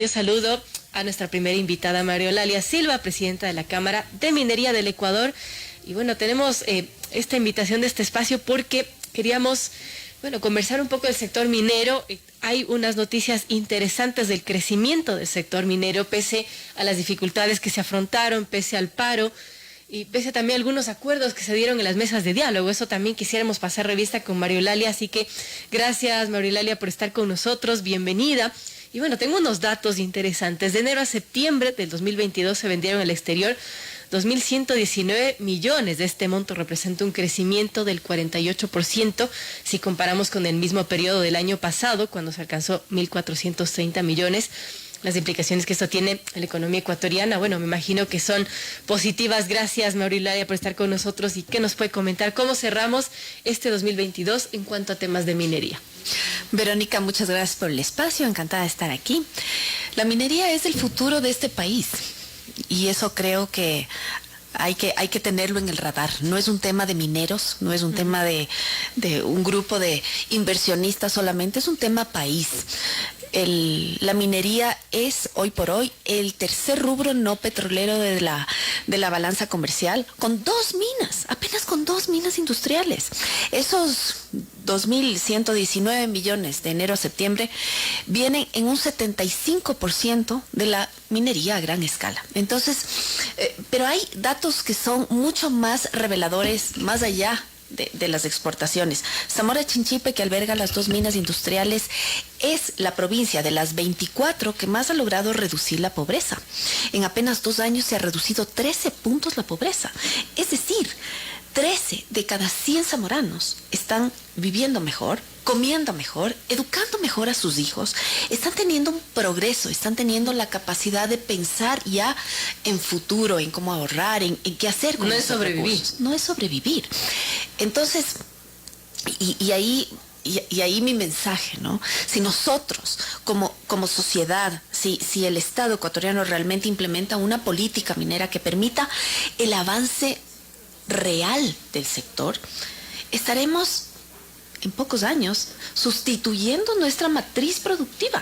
Yo saludo a nuestra primera invitada, María Eulalia Silva, presidenta de la Cámara de Minería del Ecuador. Y bueno, tenemos esta invitación de este espacio porque queríamos, conversar un poco del sector minero. Hay unas noticias interesantes del crecimiento del sector minero, pese a las dificultades que se afrontaron, pese al paro y pese también a algunos acuerdos que se dieron en las mesas de diálogo. Eso también quisiéramos pasar revista con María Eulalia, así que gracias, María Eulalia, por estar con nosotros. Bienvenida. Y bueno, tengo unos datos interesantes. De enero a septiembre del 2022 se vendieron al exterior 2.119 millones. De este monto representa un crecimiento del 48% si comparamos con el mismo periodo del año pasado, cuando se alcanzó 1.430 millones. Las implicaciones que esto tiene en la economía ecuatoriana, me imagino que son positivas. Gracias, María Eulalia, por estar con nosotros. ¿Y qué nos puede comentar? ¿Cómo cerramos este 2022 en cuanto a temas de minería? Verónica, muchas gracias por el espacio, encantada de estar aquí. La minería es el futuro de este país y eso creo que hay que tenerlo en el radar. No es un tema de mineros, no es un tema de un grupo de inversionistas solamente, es un tema país. La minería es hoy por hoy el tercer rubro no petrolero de la balanza comercial, con apenas con dos minas industriales. Esos 2.119 millones de enero a septiembre vienen en un 75% de la minería a gran escala. Entonces, pero hay datos que son mucho más reveladores, más allá de las exportaciones. Zamora Chinchipe, que alberga las dos minas industriales, es la provincia de las 24 que más ha logrado reducir la pobreza. En apenas 2 años se ha reducido 13 puntos la pobreza. Es decir, 13 de cada 100 zamoranos están viviendo mejor, comiendo mejor, educando mejor a sus hijos, están teniendo un progreso, están teniendo la capacidad de pensar ya en futuro, en cómo ahorrar, en qué hacer con esos recursos. No es sobrevivir. Entonces, y ahí mi mensaje, ¿no? Si nosotros, como sociedad, si el Estado ecuatoriano realmente implementa una política minera que permita el avance real del sector, estaremos en pocos años sustituyendo nuestra matriz productiva,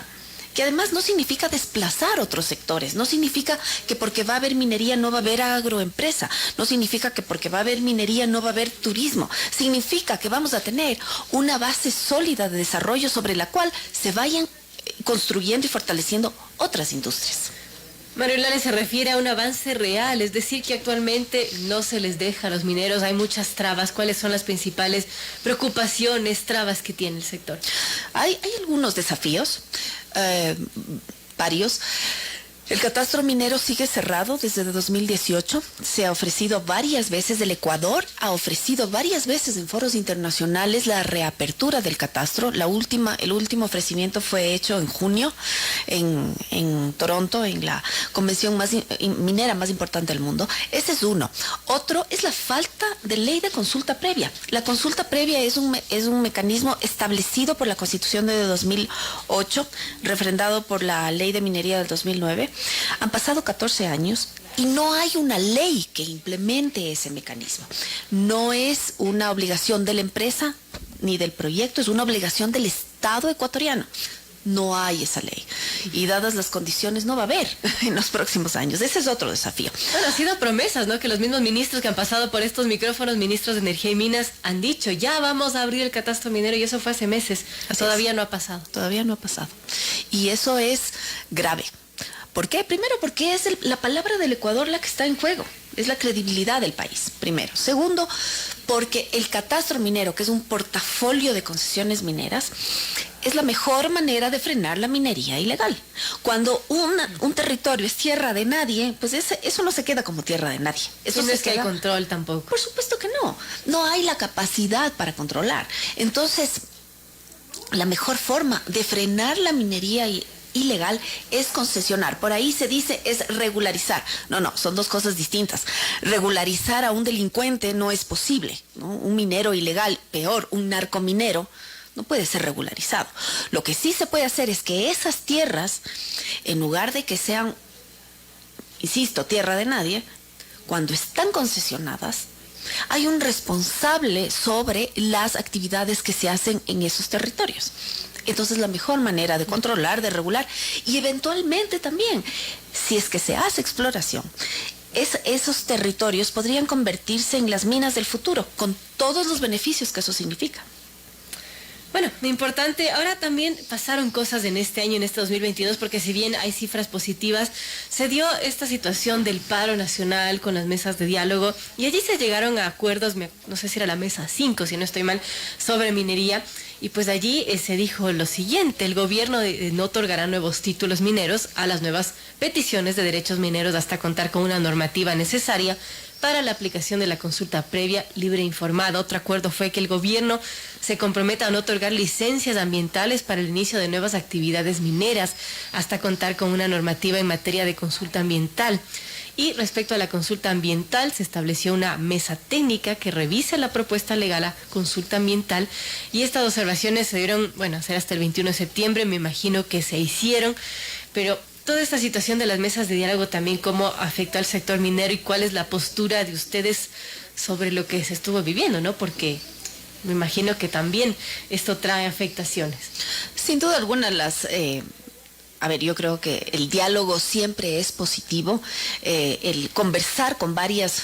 que además no significa desplazar otros sectores, no significa que porque va a haber minería no va a haber agroempresa, no significa que porque va a haber minería no va a haber turismo, significa que vamos a tener una base sólida de desarrollo sobre la cual se vayan construyendo y fortaleciendo otras industrias. María Eulalia, se refiere a un avance real, es decir, que actualmente no se les deja a los mineros, hay muchas trabas. ¿Cuáles son las principales preocupaciones, trabas que tiene el sector? Hay algunos desafíos, varios. El catastro minero sigue cerrado desde 2018. Se ha ofrecido varias veces, el Ecuador ha ofrecido varias veces en foros internacionales la reapertura del catastro. El último ofrecimiento fue hecho en junio en Toronto, en la convención minera más importante del mundo. Ese es uno. Otro es la falta de ley de consulta previa. La consulta previa es un mecanismo establecido por la Constitución de 2008, refrendado por la Ley de Minería del 2009. Han pasado 14 años y no hay una ley que implemente ese mecanismo. No es una obligación de la empresa ni del proyecto, es una obligación del Estado ecuatoriano. No hay esa ley. Y dadas las condiciones, no va a haber en los próximos años. Ese es otro desafío. Bueno, ha sido promesas, ¿no? Que los mismos ministros que han pasado por estos micrófonos, ministros de Energía y Minas, han dicho, ya vamos a abrir el catastro minero, y eso fue hace meses. Todavía no ha pasado. Todavía no ha pasado. Y eso es grave. ¿Por qué? Primero, porque es la palabra del Ecuador la que está en juego. Es la credibilidad del país, primero. Segundo, porque el catastro minero, que es un portafolio de concesiones mineras, es la mejor manera de frenar la minería ilegal. Cuando un territorio es tierra de nadie, pues eso no se queda como tierra de nadie. Eso no es que hay control tampoco. Por supuesto que no. No hay la capacidad para controlar. Entonces, la mejor forma de frenar la minería ilegal es concesionar. Por ahí se dice es regularizar. No, son dos cosas distintas. Regularizar a un delincuente no es posible, ¿no? Un minero ilegal, peor, un narcominero, no puede ser regularizado. Lo que sí se puede hacer es que esas tierras, en lugar de que sean, insisto, tierra de nadie, cuando están concesionadas, hay un responsable sobre las actividades que se hacen en esos territorios. Entonces la mejor manera de controlar, de regular y eventualmente también, si es que se hace exploración, esos territorios podrían convertirse en las minas del futuro, con todos los beneficios que eso significa. Bueno, importante, ahora también pasaron cosas en este año, en este 2022, porque si bien hay cifras positivas, se dio esta situación del paro nacional con las mesas de diálogo y allí se llegaron a acuerdos, no sé si era la mesa 5, si no estoy mal, sobre minería. Y pues allí se dijo lo siguiente: el gobierno no otorgará nuevos títulos mineros a las nuevas peticiones de derechos mineros hasta contar con una normativa necesaria para la aplicación de la consulta previa, libre e informada. Otro acuerdo fue que el gobierno se comprometa a no otorgar licencias ambientales para el inicio de nuevas actividades mineras hasta contar con una normativa en materia de consulta ambiental. Y respecto a la consulta ambiental, se estableció una mesa técnica que revise la propuesta legal a consulta ambiental y estas observaciones se dieron, bueno, será hasta el 21 de septiembre, me imagino que se hicieron, pero toda esta situación de las mesas de diálogo también, ¿cómo afectó al sector minero y cuál es la postura de ustedes sobre lo que se estuvo viviendo, ¿no? Porque me imagino que también esto trae afectaciones. Sin duda alguna yo creo que el diálogo siempre es positivo, el conversar con varios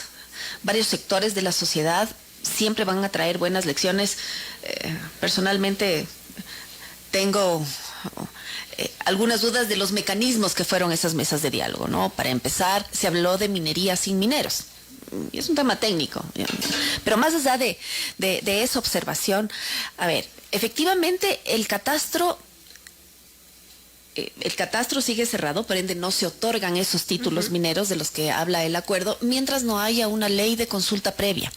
sectores de la sociedad siempre van a traer buenas lecciones. Personalmente tengo algunas dudas de los mecanismos que fueron esas mesas de diálogo, ¿no? Para empezar, se habló de minería sin mineros. Y es un tema técnico. Pero más allá de esa observación, efectivamente el catastro sigue cerrado, por ende no se otorgan esos títulos mineros de los que habla el acuerdo, mientras no haya una ley de consulta previa.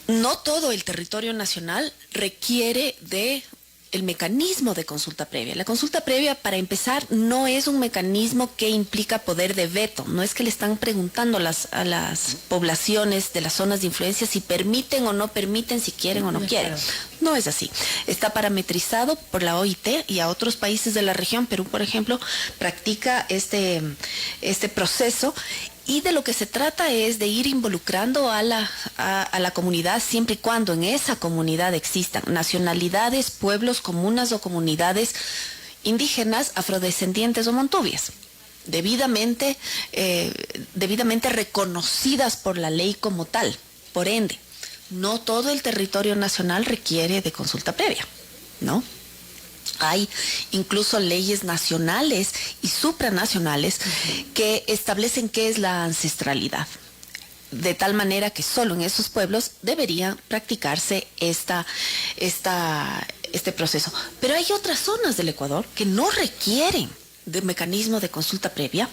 No todo el territorio nacional requiere de el mecanismo de consulta previa. La consulta previa, para empezar, no es un mecanismo que implica poder de veto. No es que le están preguntando a las poblaciones de las zonas de influencia si permiten o no permiten, si quieren o no quieren. No es así. Está parametrizado por la OIT y a otros países de la región. Perú, por ejemplo, practica este proceso. Y de lo que se trata es de ir involucrando a la comunidad siempre y cuando en esa comunidad existan nacionalidades, pueblos, comunas o comunidades indígenas, afrodescendientes o montubias, debidamente reconocidas por la ley como tal. Por ende, no todo el territorio nacional requiere de consulta previa, ¿no? Hay incluso leyes nacionales y supranacionales que establecen qué es la ancestralidad, de tal manera que solo en esos pueblos debería practicarse este proceso. Pero hay otras zonas del Ecuador que no requieren de mecanismo de consulta previa,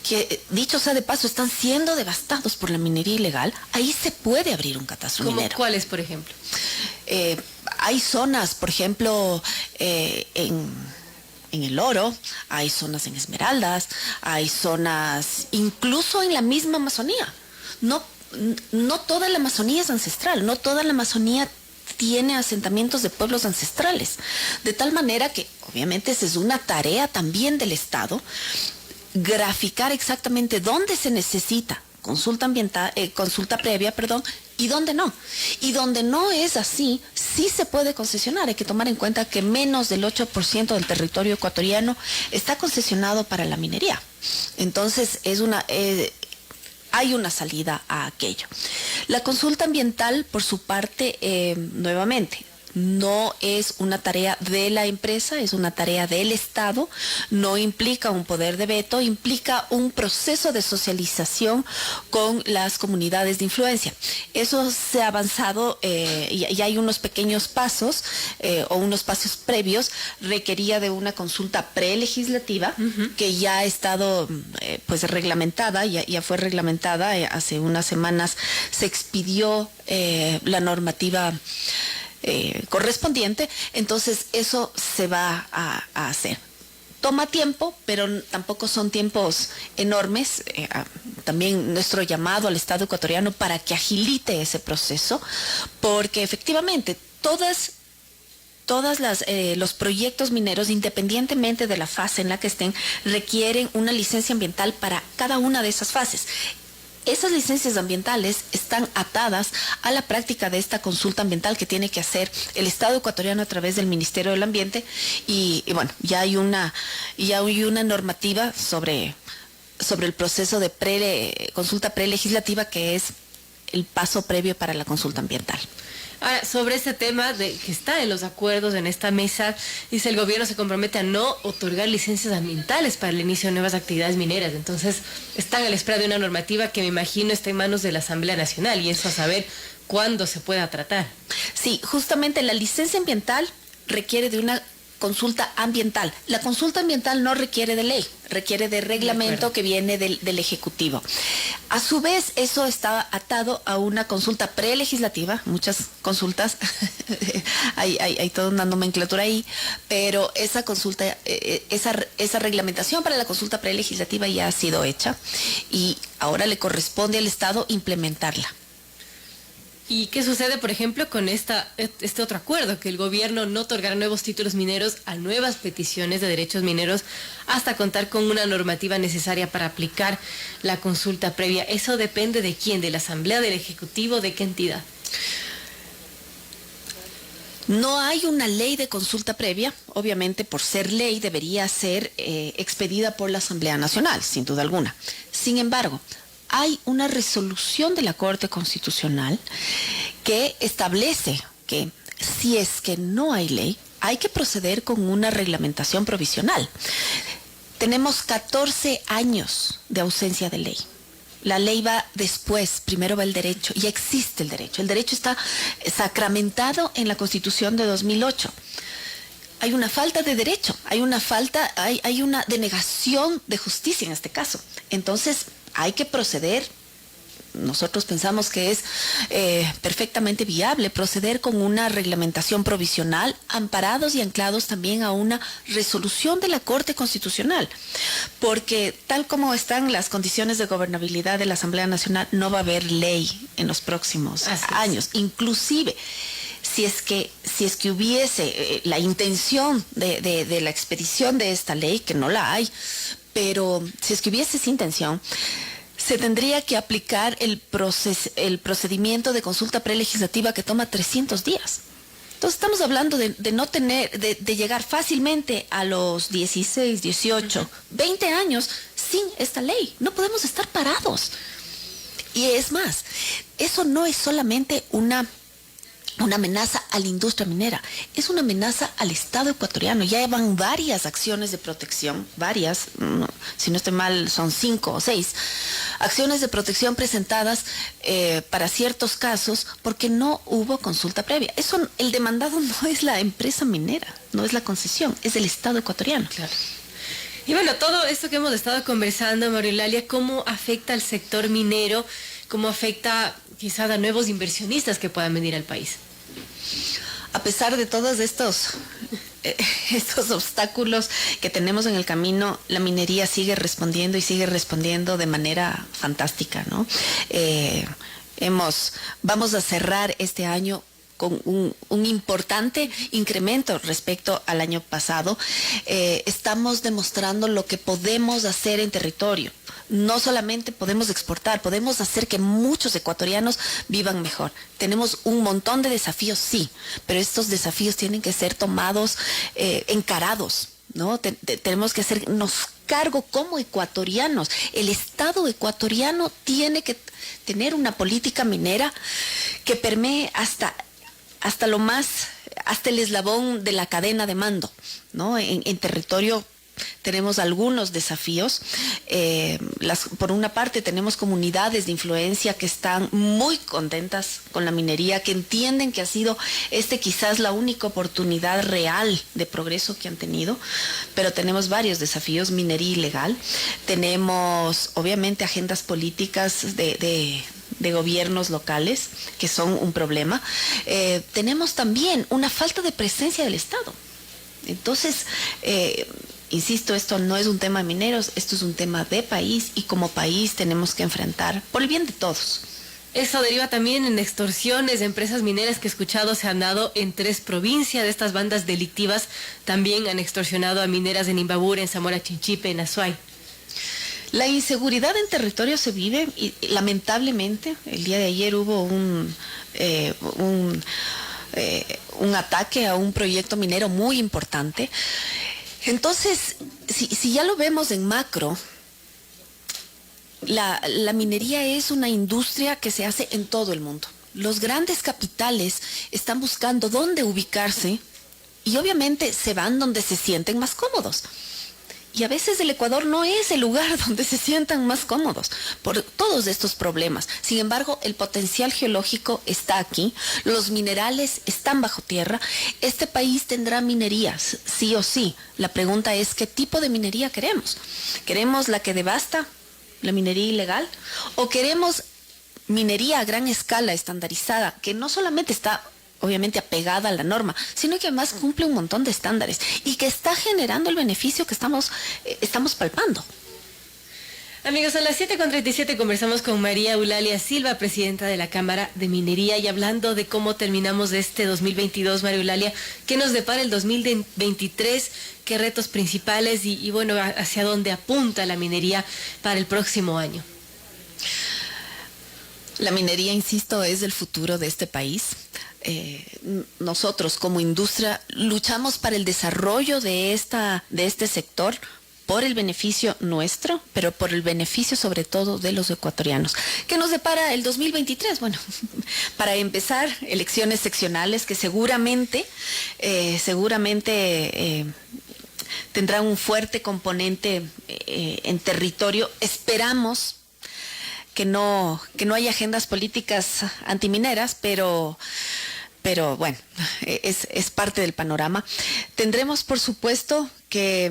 que dicho sea de paso están siendo devastados por la minería ilegal. Ahí se puede abrir un catastro minero. ¿Cuáles, por ejemplo? Hay zonas, por ejemplo, en El Oro, hay zonas en Esmeraldas, hay zonas incluso en la misma Amazonía. No toda la Amazonía es ancestral, no toda la Amazonía tiene asentamientos de pueblos ancestrales. De tal manera que, obviamente, esa es una tarea también del Estado, graficar exactamente dónde se necesita consulta previa, y dónde no. Y donde no es así, sí se puede concesionar. Hay que tomar en cuenta que menos del 8% del territorio ecuatoriano está concesionado para la minería. Entonces, hay una salida a aquello. La consulta ambiental, por su parte, nuevamente, no es una tarea de la empresa, es una tarea del Estado, no implica un poder de veto, implica un proceso de socialización con las comunidades de influencia. Eso se ha avanzado y hay unos pequeños pasos o unos pasos previos. Requería de una consulta prelegislativa que ya ha estado reglamentada, ya fue reglamentada, hace unas semanas se expidió la normativa correspondiente, entonces eso se va a hacer. Toma tiempo, pero tampoco son tiempos enormes. También nuestro llamado al Estado ecuatoriano para que agilite ese proceso, porque efectivamente los proyectos mineros, independientemente de la fase en la que estén, requieren una licencia ambiental para cada una de esas fases. Esas licencias ambientales están atadas a la práctica de esta consulta ambiental que tiene que hacer el Estado ecuatoriano a través del Ministerio del Ambiente y bueno, ya hay una normativa sobre el proceso de consulta prelegislativa que es el paso previo para la consulta ambiental. Ahora, sobre este tema que está en los acuerdos en esta mesa, dice el gobierno se compromete a no otorgar licencias ambientales para el inicio de nuevas actividades mineras. Entonces, están a la espera de una normativa que me imagino está en manos de la Asamblea Nacional y eso a saber cuándo se pueda tratar. Sí, justamente la licencia ambiental requiere de una consulta ambiental. La consulta ambiental no requiere de ley, requiere de reglamento que viene del Ejecutivo. A su vez, eso está atado a una consulta prelegislativa, muchas consultas, hay toda una nomenclatura ahí, pero esa consulta, esa reglamentación para la consulta prelegislativa ya ha sido hecha y ahora le corresponde al Estado implementarla. ¿Y qué sucede, por ejemplo, con este otro acuerdo? Que el gobierno no otorgará nuevos títulos mineros a nuevas peticiones de derechos mineros hasta contar con una normativa necesaria para aplicar la consulta previa. ¿Eso depende de quién? ¿De la Asamblea, del Ejecutivo, de qué entidad? No hay una ley de consulta previa. Obviamente, por ser ley, debería ser expedida por la Asamblea Nacional, sin duda alguna. Sin embargo, hay una resolución de la Corte Constitucional que establece que si es que no hay ley, hay que proceder con una reglamentación provisional. Tenemos 14 años de ausencia de ley. La ley va después, primero va el derecho, ya existe el derecho. El derecho está sacramentado en la Constitución de 2008. Hay una falta de derecho, hay una denegación de justicia en este caso. Entonces, hay que proceder. Nosotros pensamos que es perfectamente viable proceder con una reglamentación provisional, amparados y anclados también a una resolución de la Corte Constitucional, porque tal como están las condiciones de gobernabilidad de la Asamblea Nacional, no va a haber ley en los próximos años. Inclusive, si es que hubiese la intención de la expedición de esta ley, que no la hay, pero si es que hubiese esa intención, se tendría que aplicar el procedimiento de consulta prelegislativa que toma 300 días. Entonces estamos hablando de llegar fácilmente a los 16, 18, 20 años sin esta ley. No podemos estar parados. Y es más, eso no es solamente una amenaza a la industria minera, es una amenaza al Estado ecuatoriano. Ya van varias acciones de protección, si no estoy mal son 5 o 6 acciones de protección presentadas para ciertos casos porque no hubo consulta previa. El demandado no es la empresa minera, no es la concesión, es el Estado ecuatoriano. Claro. Y bueno, todo esto que hemos estado conversando, María Eulalia, ¿cómo afecta al sector minero? ¿Cómo afecta quizás a nuevos inversionistas que puedan venir al país? A pesar de todos estos obstáculos que tenemos en el camino, la minería sigue respondiendo de manera fantástica, ¿no? Vamos a cerrar este año con un importante incremento respecto al año pasado. Estamos demostrando lo que podemos hacer en territorio. No solamente podemos exportar, podemos hacer que muchos ecuatorianos vivan mejor. Tenemos un montón de desafíos, sí, pero estos desafíos tienen que ser tomados, encarados, ¿no? Tenemos que hacernos cargo como ecuatorianos. El Estado ecuatoriano tiene que tener una política minera que permee hasta el eslabón de la cadena de mando, ¿no? En territorio tenemos algunos desafíos. Por una parte tenemos comunidades de influencia que están muy contentas con la minería, que entienden que ha sido quizás la única oportunidad real de progreso que han tenido, pero tenemos varios desafíos. Minería ilegal, tenemos obviamente agendas políticas de gobiernos locales que son un problema. Tenemos también una falta de presencia del Estado. Entonces, insisto, esto no es un tema de mineros, esto es un tema de país y como país tenemos que enfrentar por el bien de todos. Eso deriva también en extorsiones de empresas mineras que he escuchado se han dado en 3 provincias. De estas bandas delictivas también han extorsionado a mineras en Imbabura, en Zamora Chinchipe, en Azuay. La inseguridad en territorio se vive y lamentablemente el día de ayer hubo un ataque a un proyecto minero muy importante. Entonces, si ya lo vemos en macro, la minería es una industria que se hace en todo el mundo. Los grandes capitales están buscando dónde ubicarse y obviamente se van donde se sienten más cómodos. Y a veces el Ecuador no es el lugar donde se sientan más cómodos por todos estos problemas. Sin embargo, el potencial geológico está aquí, los minerales están bajo tierra. Este país tendrá minerías, sí o sí. La pregunta es, ¿qué tipo de minería queremos? ¿Queremos la que devasta, la minería ilegal? ¿O queremos minería a gran escala estandarizada, que no solamente está obviamente apegada a la norma, sino que además cumple un montón de estándares y que está generando el beneficio que estamos palpando? Amigos, a las 7:37 conversamos con María Eulalia Silva, presidenta de la Cámara de Minería, y hablando de cómo terminamos este 2022, María Eulalia, ¿qué nos depara el 2023? ¿Qué retos principales y bueno, hacia dónde apunta la minería para el próximo año? La minería, insisto, es el futuro de este país. Nosotros como industria luchamos para el desarrollo de este sector por el beneficio nuestro, pero por el beneficio sobre todo de los ecuatorianos. ¿Qué nos depara el 2023? Bueno, para empezar, elecciones seccionales que seguramente tendrán un fuerte componente en territorio. Esperamos que no haya agendas políticas antimineras, pero bueno, es parte del panorama. Tendremos, por supuesto, que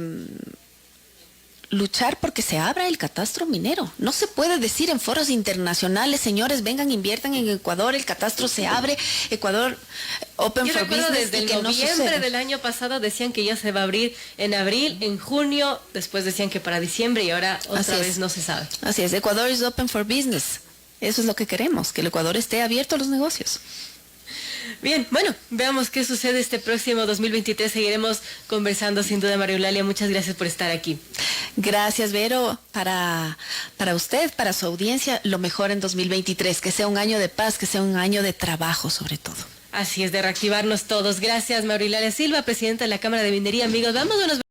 luchar porque se abra el catastro minero. No se puede decir en foros internacionales, señores, vengan, inviertan en Ecuador, el catastro se abre, Ecuador open for business. Desde el noviembre del año pasado decían que ya se va a abrir en abril, en junio, después decían que para diciembre y ahora otra vez no se sabe. Así es, Ecuador is open for business. Eso es lo que queremos, que el Ecuador esté abierto a los negocios. Bien, bueno, veamos qué sucede este próximo 2023. Seguiremos conversando sin duda, María Eulalia. Muchas gracias por estar aquí. Gracias, Vero. Para usted, para su audiencia, lo mejor en 2023. Que sea un año de paz, que sea un año de trabajo sobre todo. Así es, de reactivarnos todos. Gracias, María Eulalia Silva, presidenta de la Cámara de Minería. Amigos, vamos a unos